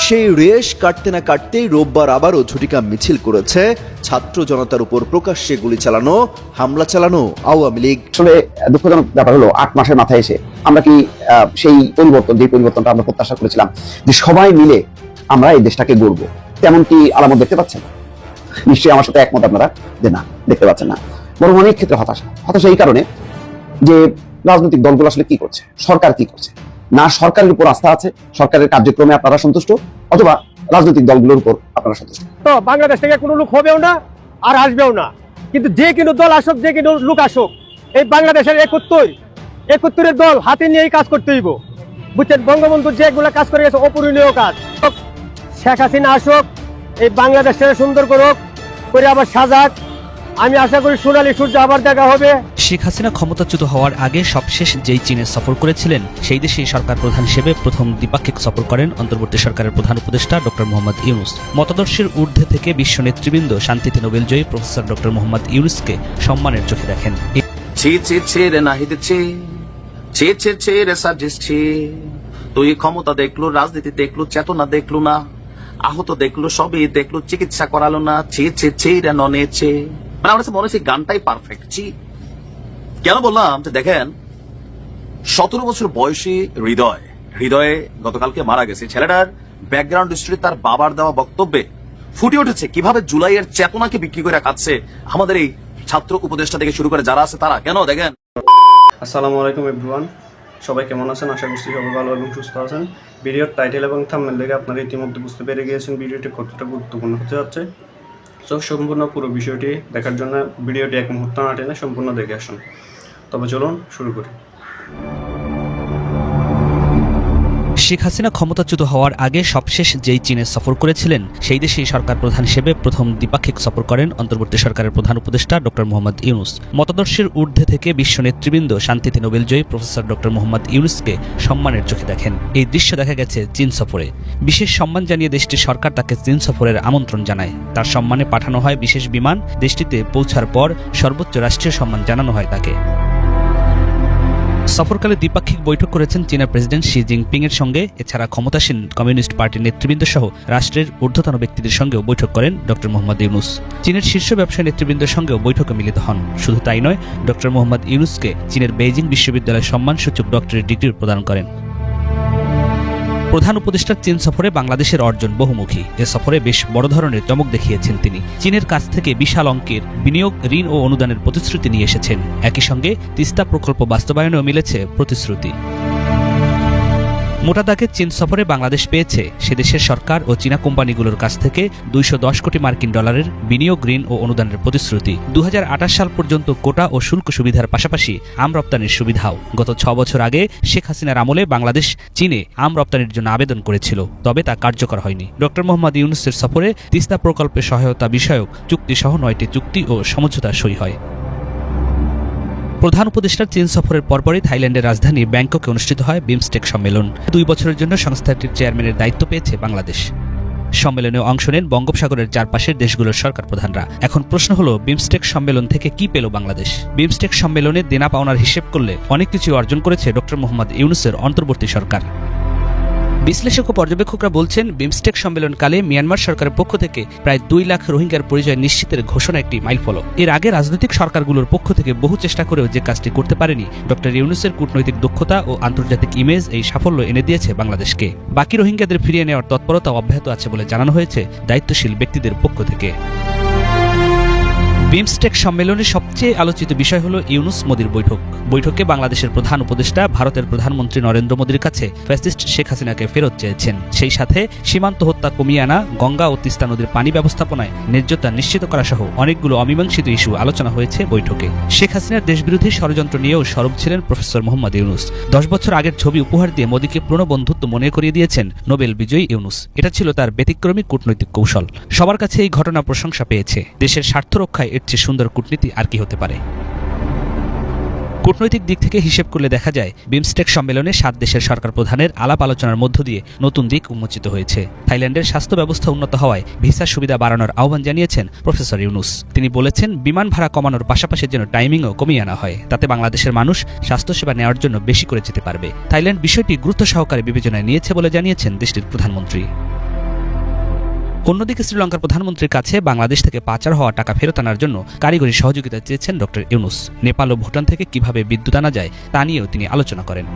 সেই রেশ কাটতে না কাটতেই রোববার আবারও ঝটিকা মিছিল করেছে ছাত্র জনতার উপর প্রকাশ্যে গুলি চালানো, হামলা চালানো আওয়ামী লীগ। আসলে দুঃখজনক ব্যাপার হলো 8 মাসের মাথায় এসে আমরা কি সেই পরিবর্তনটা আমরা প্রত্যাশা করেছিলাম যে সবাই মিলে আমরা এই দেশটাকে গড়ব, তেমন কি আলামত দেখতে পাচ্ছেন? নিশ্চয়ই আমার সাথে একমত আপনারা যে না, দেখতে পাচ্ছেন না। বরং অনেক ক্ষেত্রে হতাশা এই কারণে যে রাজনৈতিক দলগুলো আসলে কি করছে, সরকার কি করছে না, সরকারের উপর আস্থা আছে, সরকারের কার্যক্রমে আপনারা সন্তুষ্ট, অথবা রাজনৈতিক দলগুলোর উপর আপনারা সন্তুষ্ট। তো বাংলাদেশ থেকে কোনো লোক হবেও না আর আসবেও না, কিন্তু যে কোনো দল আসুক, যে কোনো লোক আসুক, এই বাংলাদেশের 71 দল হাতে নিয়েই কাজ করতে হইব, বুঝছেন? বঙ্গবন্ধু যেগুলো কাজ করে গেছে অপূরণীয় কাজ। শেখ হাসিনা আসুক, এই বাংলাদেশটা সুন্দর করুক, করে আবার সাজাক। আমি আশা করি সোনালী সূর্য আবার দেখা হবে। শেখ হাসিনা ক্ষমতাচ্যুত হওয়ার আগে সবশেষ যেই চীনে সফর করেছিলেন, সেই দেশেই সরকার প্রধান হিসেবে প্রথম দ্বিপাক্ষিক সফর করেন অন্তর্বর্তী সরকারের প্রধান উপদেষ্টা ডক্টর মোহাম্মদ ইউনূস। মতাদর্শের ঊর্ধ্বে থেকে বিশ্ব নেতৃবৃন্দ শান্তিতে নোবেলজয়ী প্রফেসর ডক্টর মোহাম্মদ ইউনূসকে সম্মানের চোখে দেখেন। তুই ক্ষমতা দেখলো, রাজনীতি দেখলো, চেতনা দেখলো না, আহত দেখলো, সবই দেখলো, চিকিৎসা করালো না। মানে আমার মনে হচ্ছে গানটাই পারফেক্ট। কেন বললাম যে দেখেন, 17 বছর বয়সী হৃদয়ে গতকালকে মারা গেছে ছেলেটার ব্যাকগ্রাউন্ড হিস্ট্রি তার বাবার দেওয়া বক্তব্যে ফুটে উঠেছে কিভাবে জুলাইয়ের চেতনাকে বিক্রি করে খাচ্ছে আমাদের এই ছাত্র উপদেষ্টা থেকে শুরু করে যারা আছে তারা। কেন দেখেন। আসসালামু আলাইকুম এভরিওয়ান, সবাই কেমন আছেন? আশা করছি সবাই ভালো এবং সুস্থ আছেন। ভিডিওর টাইটেল এবং থাম্বনেল দেখে আপনারা ইতিমধ্যে বুঝতে পেরে গিয়েছেন ভিডিওটি কতটা গুরুত্বপূর্ণ হতে যাচ্ছে। সো সম্পূর্ণ পুরো বিষয়টি দেখার জন্য ভিডিওটি এক মুহূর্ত না টেনে সম্পূর্ণ দেখে আসুন। তবে চলুন শুরু করি। শেখ হাসিনা ক্ষমতাচ্যুত হওয়ার আগে সবশেষ যেই চীনে সফর করেছিলেন, সেই দেশেই সরকার প্রধান হিসেবে প্রথম দ্বিপাক্ষিক সফর করেন অন্তর্বর্তী সরকারের প্রধান উপদেষ্টা ডক্টর মোহাম্মদ ইউনূস। মতাদর্শের ঊর্ধ্বে থেকে বিশ্ব নেতৃবৃন্দ শান্তিতে নোবেলজয়ী প্রফেসর ডক্টর মোহাম্মদ ইউনূসকে সম্মানের চোখে দেখেন। এই দৃশ্য দেখা গেছে চীন সফরে। বিশেষ সম্মান জানিয়ে দেশটির সরকার তাকে চীন সফরের আমন্ত্রণ জানায়। তার সম্মানে পাঠানো হয় বিশেষ বিমান। দেশটিতে পৌঁছার পর সর্বোচ্চ রাষ্ট্রীয় সম্মান জানানো হয় তাকে। সফরকালে দ্বিপাক্ষিক বৈঠক করেছেন চীনের প্রেসিডেন্ট শি জিনপিং এর সঙ্গে। এছাড়া ক্ষমতাসীন কমিউনিস্ট পার্টির নেতৃবৃন্দ সহ রাষ্ট্রের ঊর্ধ্বতন ব্যক্তিদের সঙ্গেও বৈঠক করেন ডক্টর মোহাম্মদ ইউনূস। চীনের শীর্ষ ব্যবসায়ী নেতৃবৃন্দের সঙ্গেও বৈঠকে মিলিত হন। শুধু তাই নয়, ডক্টর মোহাম্মদ ইউনূসকে চীনের বেইজিং বিশ্ববিদ্যালয়ের সম্মানসূচক ডক্টরেট ডিগ্রি প্রদান করেন। প্রধান উপদেষ্টার চীন সফরে বাংলাদেশের অর্জন বহুমুখী। এ সফরে বেশ বড় ধরনের চমক দেখিয়েছেন তিনি। চীনের কাছ থেকে বিশাল অঙ্কের বিনিয়োগ, ঋণ ও অনুদানের প্রতিশ্রুতি নিয়ে এসেছেন। একই সঙ্গে তিস্তা প্রকল্প বাস্তবায়নেও মিলেছে প্রতিশ্রুতি। মোটা দাগে চীন সফরে বাংলাদেশ পেয়েছে সেদেশের সরকার ও চীনা কোম্পানিগুলোর কাছ থেকে 210 কোটি মার্কিন ডলারের বিনিয়োগ, ঋণ ও অনুদানের প্রতিশ্রুতি। 2028 সাল পর্যন্ত কোটা ও শুল্ক সুবিধার পাশাপাশি আম রপ্তানির সুবিধাও। গত 6 বছর আগে শেখ হাসিনার আমলে বাংলাদেশ চীনে আম রপ্তানির জন্য আবেদন করেছিল, তবে তা কার্যকর হয়নি। ডক্টর মোহাম্মদ ইউনূসের সফরে তিস্তা প্রকল্পে সহায়তা বিষয়ক চুক্তিসহ 9টি চুক্তি ও সমঝোতা সই হয়। প্রধান উপদেষ্টার চীন সফরের পরপরই থাইল্যান্ডের রাজধানী ব্যাংককে অনুষ্ঠিত হয় বিমস্টেক সম্মেলন। 2 বছরের জন্য সংস্থাটির চেয়ারম্যানের দায়িত্ব পেয়েছে বাংলাদেশ। সম্মেলনে অংশ নেন বঙ্গোপসাগরের চারপাশের দেশগুলোর সরকার প্রধানরা। এখন প্রশ্ন হলো, বিমস্টেক সম্মেলন থেকে কি পেল বাংলাদেশ? বিমস্টেক সম্মেলনে দেনা পাওনার হিসেব করলে অনেক কিছু অর্জন করেছে ডক্টর মোহাম্মদ ইউনূসের অন্তর্বর্তী সরকার। বিশ্লেষক ও পর্যবেক্ষকরা বলছেন, বিমস্টেক সম্মেলনকালে মিয়ানমার সরকারের পক্ষ থেকে প্রায় 2 লাখ রোহিঙ্গার পরিচয় নিশ্চিতের ঘোষণা একটি মাইলফলক। এর আগে রাজনৈতিক সরকারগুলোর পক্ষ থেকে বহু চেষ্টা করেও যে কাজটি করতে পারেনি, ডক্টর ইউনূসের কূটনৈতিক দক্ষতা ও আন্তর্জাতিক ইমেজ এই সাফল্য এনে দিয়েছে বাংলাদেশকে। বাকি রোহিঙ্গাদের ফিরিয়ে নেওয়ার তৎপরতা অব্যাহত আছে বলে জানানো হয়েছে দায়িত্বশীল ব্যক্তিদের পক্ষ থেকে। বিমস্টেক সম্মেলনের সবচেয়ে আলোচিত বিষয় হলো ইউনূস মোদির বৈঠক। বৈঠকে বাংলাদেশের প্রধান উপদেষ্টা ভারতের প্রধানমন্ত্রী নরেন্দ্র মোদির কাছে ফ্যাসিস্ট শেখ হাসিনাকে ফেরত চেয়েছেন। সেই সাথে সীমান্ত হত্যা কমিয়ে আনা, গঙ্গা ও তিস্তা নদীর পানি ব্যবস্থাপনায় ন্যায্যতা নিশ্চিত করা সহ অনেকগুলো অমীমাংসিত ইস্যু আলোচনা হয়েছে বৈঠকে। শেখ হাসিনার দেশবিরোধী ষড়যন্ত্র নিয়েও সরব ছিলেন প্রফেসর মোহাম্মদ ইউনূস। 10 বছর আগের ছবি উপহার দিয়ে মোদিকে পুরনো বন্ধুত্ব মনে করিয়ে দিয়েছেন নোবেল বিজয়ী ইউনূস। এটা ছিল তার ব্যতিক্রমী কূটনৈতিক কৌশল। সবার কাছে এই ঘটনা প্রশংসা পেয়েছে। দেশের স্বার্থ রক্ষায় এর চেয়ে সুন্দর কূটনীতি আর কি হতে পারে? কূটনৈতিক দিক থেকে হিসেব করলে দেখা যায় বিমস্টেক সম্মেলনে 7 দেশের সরকার প্রধানের আলাপ আলোচনার মধ্য দিয়ে নতুন দিক উন্মোচিত হয়েছে। থাইল্যান্ডের স্বাস্থ্য ব্যবস্থা উন্নত হওয়ায় ভিসা সুবিধা বাড়ানোর আহ্বান জানিয়েছেন প্রফেসর ইউনুস। তিনি বলেছেন, বিমান ভাড়া কমানোর পাশাপাশি যেন টাইমিংও কমিয়ে আনা হয়, তাতে বাংলাদেশের মানুষ স্বাস্থ্যসেবা নেওয়ার জন্য বেশি করে যেতে পারবে। থাইল্যান্ড বিষয়টি গুরুত্ব সহকারে বিবেচনায় নিয়েছে বলে জানিয়েছেন দেশটির প্রধানমন্ত্রী। অন্যদিকে শ্রীলঙ্কার প্রধানমন্ত্রীর কাছে বাংলাদেশ থেকে পাচার হওয়া টাকা ফেরত আনার জন্য কারিগরি সহযোগিতা চেয়েছেন ডক্টর ইউনুস। নেপাল ও ভুটান থেকে কিভাবে বিদ্যুৎ আনা যায় তা নিয়েও তিনি আলোচনা করেন।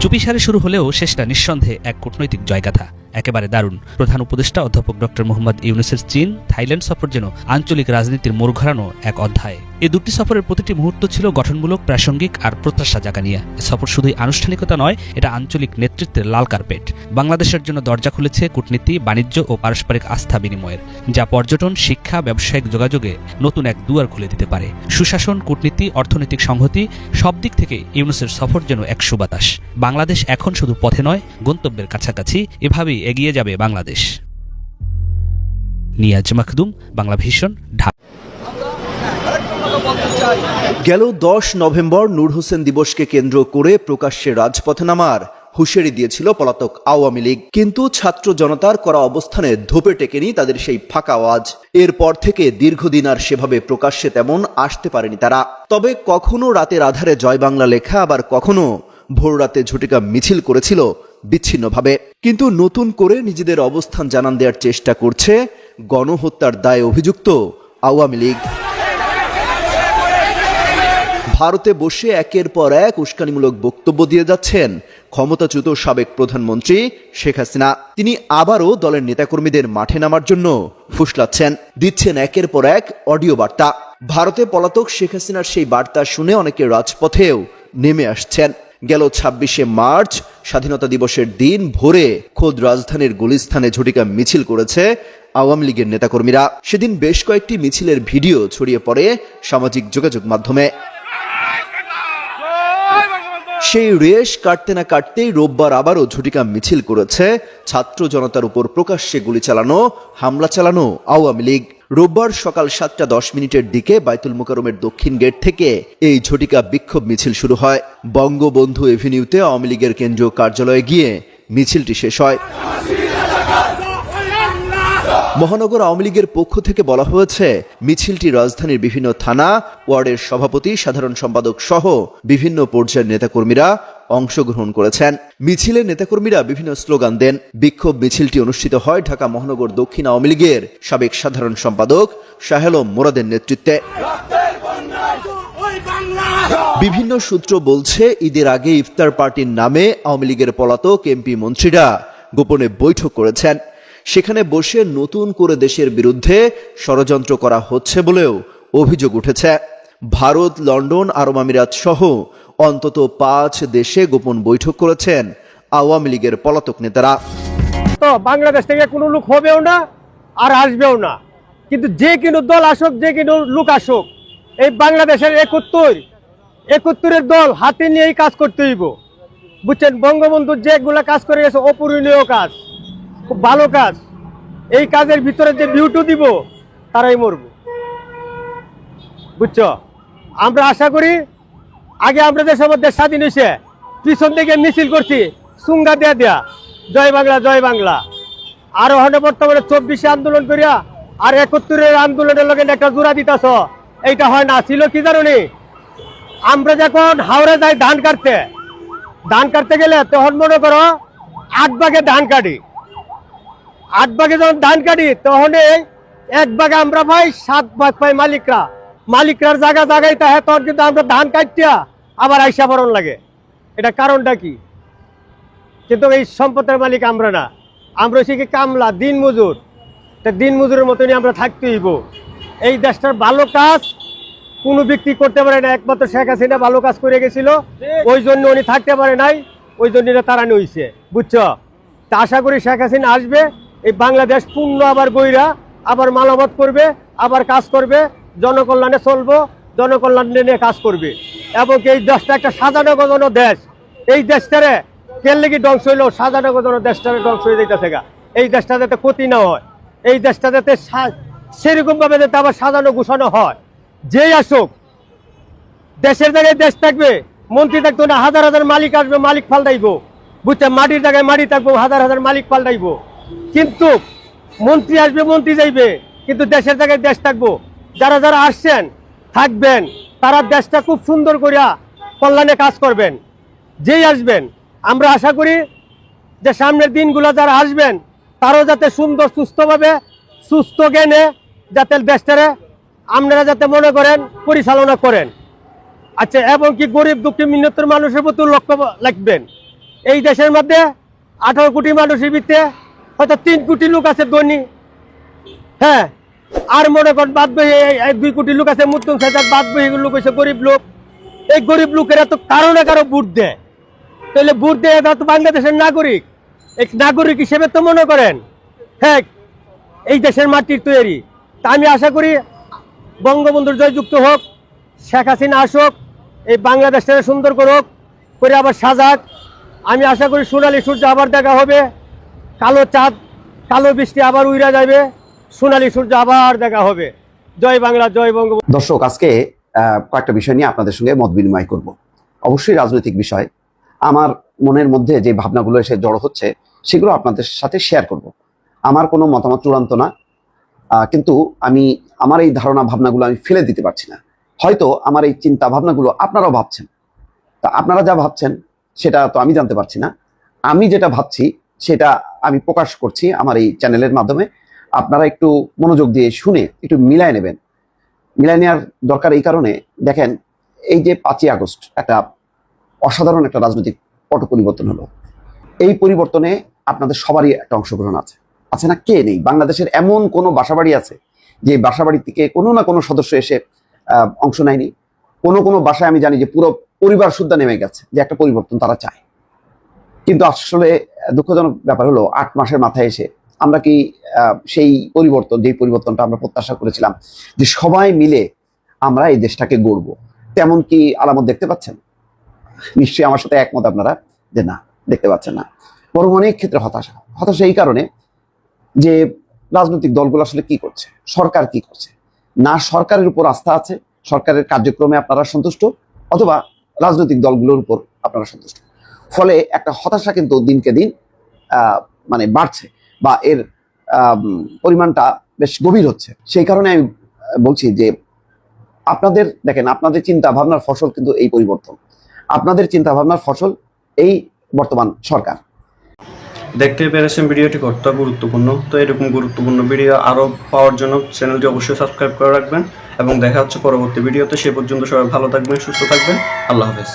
চুপিসারে শুরু হলেও শেষটা নিঃসন্দেহে এক কূটনৈতিক জয়গাথা, একেবারে দারুণ। প্রধান উপদেষ্টা অধ্যাপক ডক্টর মোহাম্মদ ইউনুসের চীন থাইল্যান্ড সফর যেন আঞ্চলিক রাজনীতির মোড় ঘোরানো এক অধ্যায়। এই দুটি সফরের প্রতিটি মুহূর্ত ছিল গঠনমূলক, প্রাসঙ্গিক আর প্রত্যাশা জাগানিয়া। সফর শুধুই আনুষ্ঠানিকতা নয়, এটা আঞ্চলিক নেতৃত্বের লাল কার্পেট। বাংলাদেশের জন্য দরজা খুলেছে কূটনীতি, বাণিজ্য ও পারস্পরিক আস্থা বিনিময়ের, যা পর্যটন, শিক্ষা, ব্যবসায়িক যোগাযোগে নতুন এক দুয়ার খুলে দিতে পারে। সুশাসন, কূটনীতি, অর্থনৈতিক সংহতি সব দিক থেকে ইউনুসের সফর যেন এক সুবাতাস। বাংলাদেশ এখন শুধু পথে নয়, গন্তব্যের কাছাকাছি। এভাবেই এগিয়ে যাবে বাংলাদেশ। নিয়াজ মাখদুম, বাংলা ভিশন, ঢাকা। গেল 10 নভেম্বর নূর হোসেন দিবসকে কেন্দ্র করে প্রকাশ্যে রাজপথে নামার হুঁশিয়ারি দিয়েছিল পলাতক আওয়ামী লীগ, কিন্তু ছাত্র জনতার করা অবস্থানে ধোপে টেকেনি তাদের সেই ফাঁকা আওয়াজ। এরপর থেকে দীর্ঘদিন আর সেভাবে প্রকাশ্যে তেমন আসতে পারেনি তারা। তবে কখনো রাতের আধারে জয় বাংলা লেখা, আবার কখনো ভোর রাতে ঝটিকা মিছিল করেছিল বিচ্ছিন্নভাবে। কিন্তু নতুন করে নিজেদের অবস্থান জানান দেওয়ার চেষ্টা করছে গণহত্যার দায়ে অভিযুক্ত আওয়ামী লীগ। ভারতে বসে একের পর এক উস্কানিমূলক বক্তব্য দিয়ে যাচ্ছেন ক্ষমতাচ্যুত সাবেক প্রধানমন্ত্রী শেখ হাসিনা। তিনি আবারও দলের নেতাকর্মীদের মাঠে নামার জন্য ফুসলাচ্ছেন, দিচ্ছেন একের পর এক অডিও বার্তা। ভারতে পলাতক শেখ হাসিনার সেই বার্তা শুনে অনেকে রাজপথেও নেমে আসছেন। গেল 26শে মার্চ স্বাধীনতা দিবসের দিন ভোরে খোদ রাজধানীর গুলিস্তানে ঝটিকা মিছিল করেছে আওয়ামী লীগের নেতাকর্মীরা। সেদিন বেশ কয়েকটি মিছিলের ভিডিও ছড়িয়ে পড়ে সামাজিক যোগাযোগ মাধ্যমে। সেই রেশ কাটতে না কাটতেই রোববার আবারও ঝটিকা মিছিল করেছে ছাত্র জনতার উপর প্রকাশ্যে গুলি চালানো, হামলা চালানো আওয়ামী লীগ। রোববার সকাল 7:10 দিকে বাইতুল মোকাররমের দক্ষিণ গেট থেকে এই ঝটিকা বিক্ষোভ মিছিল শুরু হয়। বঙ্গবন্ধু এভিনিউতে আওয়ামী লীগের কেন্দ্রীয় কার্যালয়ে গিয়ে মিছিলটি শেষ হয়। মহানগর আওয়ামী লীগের পক্ষ থেকে বলা হয়েছে, মিছিলটি রাজধানীর বিভিন্ন থানা, ওয়ার্ডের সভাপতি, সাধারণ সম্পাদক সহ বিভিন্ন পর্যায়ের নেতাকর্মীরা অংশগ্রহণ করেছেন। মিছিলে নেতাকর্মীরা বিভিন্ন স্লোগান দেন। বিক্ষোভ মিছিলটি অনুষ্ঠিত হয় ঢাকা মহানগর দক্ষিণ আওয়ামী লীগের সাবেক সাধারণ সম্পাদক শাহ আলম মোরাদের নেতৃত্বে। বিভিন্ন সূত্র বলছে, ঈদের আগে ইফতার পার্টির নামে আওয়ামী লীগের পলাতক এমপি মন্ত্রীরা গোপনে বৈঠক করেছেন। সেখানে বসে নতুন করে দেশের বিরুদ্ধে ষড়যন্ত্র করা হচ্ছে বলেও অভিযোগ উঠেছে। ভারত, লন্ডন, আরব আমিরাত সহ অন্তত 5 দেশে গোপন বৈঠক করেছেন আওয়ামী লীগের পলাতক নেতারা। তো বাংলাদেশ থেকে কোনো লোক হবেও না আর আসবেও না, কিন্তু যে কোনো দল আসুক, যে কোনো লোক আসুক, এই বাংলাদেশের 71 দল হাতে নিয়েই কাজ করতে হইব। বুঝছেন, বঙ্গবন্ধু যেগুলো কাজ করে গেছে অপূরণীয় কাজ, খুব ভালো কাজ। এই কাজের ভিতরে যে বিউটি দিব তারাই মরব। বুঝছো, আমরা আশা করি, আগে আমরা যে সময় দেশ স্বাধীন হয়েছে পিছন থেকে মিছিল করছি সুঙ্গা দেয়া জয় বাংলা জয় বাংলা। আর ওখানে বর্তমানে 24 আন্দোলন করিয়া আর 71 আন্দোলনের লগে একটা জোড়া দিতেছ, এইটা হয় না। ছিল কি জানি, আমরা যখন হাওড়ে যাই ধান কাটতে গেলে তখন মনে করো 8 ভাগে ধান কাটি। 8 ভাগে যখন ধান কাটি তখন 1 ভাগে আমরা পাই, 7 ভাগ পাই মালিকরার জায়গায় তাহে, তখন কিন্তু আমরা ধান কাটিয়া আবার আইসা বরণ লাগে। এটা কারণটা কি? কিন্তু এই সম্পদের মালিক আমরা না, আমরা শিখি কামলা, দিন মজুর। দিন মজুরের মতনই আমরা থাকতে হইব। এই দেশটার ভালো কাজ কোনো ব্যক্তি করতে পারে না, একমাত্র শেখ হাসিনা ভালো কাজ করে গেছিল, ওই জন্য উনি থাকতে পারে নাই, ওই জন্য তাড়ানো হয়েছে। বুঝছো, তা আশা করি শেখ হাসিনা আসবে, এই বাংলাদেশ পূর্ণ আবার গইরা আবার মালামত করবে, আবার কাজ করবে, জনকল্যাণে চলবো, জনকল্যাণ নিয়ে কাজ করবে। এবং এই দেশটা একটা সাজানো গোজানো দেশ। এই দেশটারে কেন লেগে ধ্বংস হইলো, সাজানো গোজানো দেশটারে ধ্বংস হয়ে যেতেছে গা। এই দেশটা যাতে ক্ষতি না হয়, এই দেশটা যাতে সেরকম ভাবে যাতে আবার সাজানো গোছানো হয়। যেই আসুক দেশের জায়গায় দেশ থাকবে, মন্ত্রী থাকতো না, হাজার হাজার মালিক আসবে, মালিক পাল্টাইবো, বুঝছেন, মাটির জায়গায় মাটি থাকবো, হাজার হাজার মালিক পাল্টাইবো। কিন্তু মন্ত্রী আসবে, মন্ত্রী যাইবে, কিন্তু দেশের জায়গায় দেশ থাকবো। যারা যারা আসছেন থাকবেন, তারা দেশটা খুব সুন্দর করিয়া কল্যাণে কাজ করবেন। যেই আসবেন, আমরা আশা করি যে সামনের দিনগুলো যারা আসবেন তারাও যাতে সুন্দর সুস্থভাবে সুস্থ জ্ঞানে যাতে দেশটারে আপনারা যাতে মনে করেন পরিচালনা করেন। আচ্ছা, এবং কি গরিব দুঃখী মিন্নতর মানুষের প্রতি লক্ষ্য রাখবেন। এই দেশের মধ্যে 18 কোটি মানুষের ভিতরে হয়তো 3 কোটি লোক আছে ধনী, হ্যাঁ, আর মনে করেন বাদ বই 2 কোটি লোক আছে মুসলিম সাইডার, বাদ বই লোক হয়েছে গরিব লোক। এই গরিব লোকেরা তো কারো না কারো ভোট দেয়, তাহলে ভোট দেয় এরা তো বাংলাদেশের নাগরিক। এক নাগরিক হিসেবে তো মনে করেন হ্যাঁ এই দেশের মাটির তৈরি। তা আমি আশা করি বঙ্গবন্ধুর জয়যুক্ত হোক, শেখ হাসিনা আসুক, এই বাংলাদেশটা সুন্দর করুক, করে আবার সাজাক। আমি আশা করি সোনালী সূর্য আবার দেখা হবে, কালো চাঁদ কালো বৃষ্টি আবার উইরা যাবে, সোনালী সূর্য আবার দেখা হবে। জয় বাংলা, জয় বঙ্গবন্ধু। দর্শক, আজকে কয়েকটা বিষয় নিয়ে আপনাদের সঙ্গে মত বিনিময় করব। অবশ্যই রাজনৈতিক বিষয়। আমার মনের মধ্যে যে ভাবনাগুলো এসে জড়ো হচ্ছে সেগুলো আপনাদের সাথে শেয়ার করব। আমার কোনো মতামত চূড়ান্ত না, কিন্তু আমি আমার এই ধারণা ভাবনাগুলো আমি ফেলে দিতে পারছি না। হয়তো আমার এই চিন্তা ভাবনাগুলো আপনারাও ভাবছেন, তা আপনারা যা ভাবছেন সেটা তো আমি জানতে পারছি না। আমি যেটা ভাবছি সেটা আমি প্রকাশ করছি আমার এই চ্যানেলের মাধ্যমে। আপনারা একটু মনোযোগ দিয়ে শুনে একটু মিলায় নেবেন। মিলায় নেওয়ার দরকার এই কারণে, দেখেন, এই যে 5ই আগস্ট একটা অসাধারণ একটা রাজনৈতিক পট পরিবর্তন হলো। এই পরিবর্তনে আপনাদের সবারই একটা অংশগ্রহণ আছে, আছে না? কে নেই? বাংলাদেশের এমন কোনো বাসাবাড়ি আছে যে বাসাবাড়ি থেকে কোনো না কোনো সদস্য এসে অংশ নেয়নি? কোনো কোনো বাসায় আমি জানি যে পুরো পরিবার সুদ্ধা নেমে গেছে, যে একটা পরিবর্তন তারা চায়। কিন্তু আসলে দুঃখজনক ব্যাপার হলো 8 মাসের মাথায় এসে আমরা কি সেই পরিবর্তন, যেই পরিবর্তনটা আমরা প্রত্যাশা করেছিলাম যে সবাই মিলে আমরা এই দেশটাকে গড়ব, তেমন কি আলামত দেখতে পাচ্ছেন? নিশ্চয়ই আমার সাথে একমত আপনারা যে না, দেখতে পাচ্ছেন না। বরং অনেক ক্ষেত্রে হতাশা এই কারণে যে রাজনৈতিক দলগুলো আসলে কি করছে, সরকার কি করছে না, সরকারের উপর আস্থা আছে, সরকারের কার্যক্রমে আপনারা সন্তুষ্ট, অথবা রাজনৈতিক দলগুলোর উপর আপনারা সন্তুষ্ট। ফলে একটা হতাশা কিন্তু দিনকে দিন মানে বাড়ছে, বা এর পরিমাণটা বেশ গভীর হচ্ছে। সেই কারণে আমি বলছি যে আপনাদের, দেখেন, আপনাদের চিন্তা ভাবনার ফসল কিন্তু এই পরিবর্তন, আপনাদের চিন্তা ভাবনার ফসল এই বর্তমান সরকার। দেখতে পেরেছেন ভিডিওটি কতটা গুরুত্বপূর্ণ। তো এরকম গুরুত্বপূর্ণ ভিডিও আরও পাওয়ার জন্য চ্যানেলটি অবশ্যই সাবস্ক্রাইব করে রাখবেন এবং দেখা হচ্ছে পরবর্তী ভিডিওতে। সে পর্যন্ত সবাই ভালো থাকবেন, সুস্থ থাকবেন। আল্লাহ হাফেজ।